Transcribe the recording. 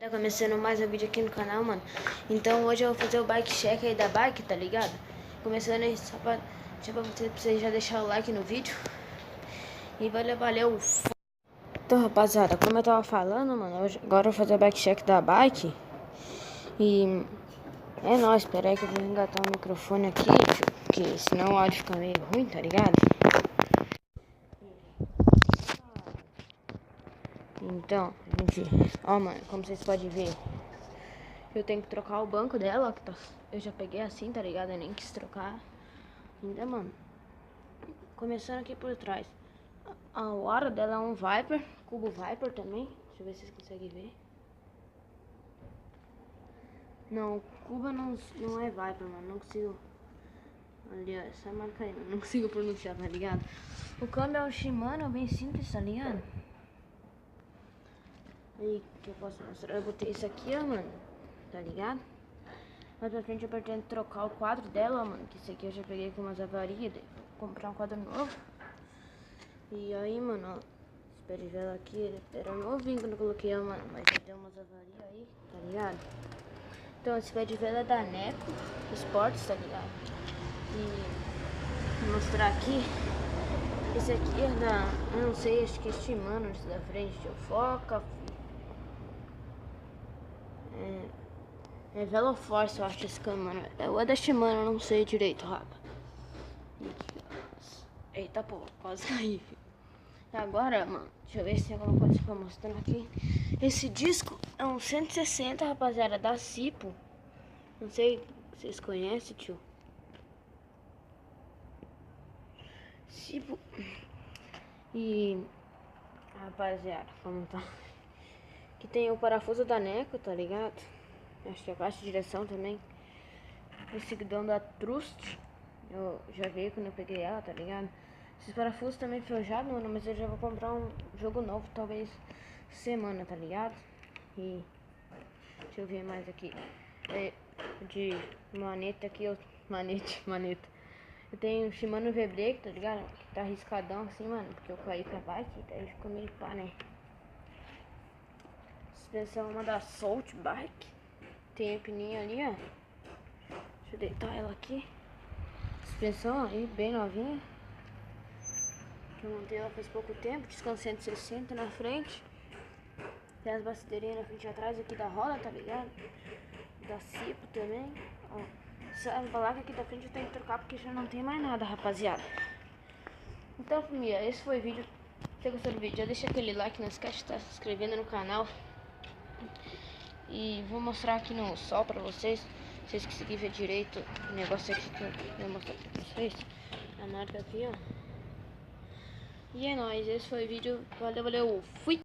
Tá começando mais um vídeo aqui no canal, mano. Então hoje eu vou fazer o bike check aí da bike, tá ligado? Começando aí só pra você já deixar o like no vídeo. E valeu. Então, rapaziada, como eu tava falando, mano, agora eu vou fazer o bike check da bike. E é nóis, espera aí que eu vou engatar o microfone aqui, porque senão o áudio fica meio ruim, tá ligado? Então, gente, ó, mano, como vocês podem ver, eu tenho que trocar o banco dela, que eu já peguei assim, tá ligado? Eu nem quis trocar ainda, mano. Começando aqui por trás. A hora dela é um Viper, cubo Viper também. Deixa eu ver se vocês conseguem ver. Não, Cuba não é Viper, mano. Não consigo. Ali, ó, essa marca aí, não consigo pronunciar, tá ligado? O câmbio é um Shimano, bem simples, tá ligado? Aí, que eu posso mostrar? Eu botei isso aqui, ó, mano. Tá ligado? Mais pra frente eu pretendo trocar o quadro dela, ó, mano. Que esse aqui eu já peguei com umas avarias. Vou comprar um quadro novo. E aí, mano, ó. Esse pé de vela aqui era novinho quando eu coloquei, ó, mano. Mas já deu umas avarias aí, tá ligado? Então, esse pé de vela é da Neco Sports, tá ligado? E vou mostrar aqui. Esse aqui é da, eu não sei, acho que é Shimano, esse da frente, o Foca. É Veloforce, eu acho, esse cano, mano. É da Shimano, eu não sei direito, rapa. Eita, pô, quase caí. E agora, mano, deixa eu ver se tem alguma coisa pra mostrar aqui. Esse disco é um 160, rapaziada, da Cipo. Não sei se vocês conhecem, tio. Cipo. E, rapaziada, como tá? Aqui tem o parafuso da Neco, tá ligado? Acho que a caixa de direção também. Esse guidão da Trust. Eu já vi quando eu peguei ela, tá ligado? Esses parafusos também enferrujados, mano, mas eu já vou comprar um jogo novo, talvez semana, tá ligado? E deixa eu ver mais aqui. É, de maneta aqui, maneta. Eu tenho o Shimano V-Brake, tá ligado? Que tá arriscadão assim, mano, porque eu caí com a bike, daí ficou meio pá, né? Suspensão é uma da Salt Bike. Tem a pininha ali, ó. Deixa eu deitar ela aqui. Suspensão aí, bem novinha. Que eu montei ela faz pouco tempo. Disco 160 na frente. Tem as bastideirinhas na frente e atrás aqui da roda, tá ligado? Da Cipo também. Ó, essa placa aqui da frente eu tenho que trocar porque já não tem mais nada, rapaziada. Então, família, esse foi o vídeo. Se você gostou do vídeo, já deixa aquele like, não esquece de estar se inscrevendo no canal. E vou mostrar aqui no sol pra vocês. Se vocês conseguirem ver direito o negócio aqui que eu vou mostrar pra vocês. A marca aqui, ó. E é nóis, esse foi o vídeo. Valeu, fui!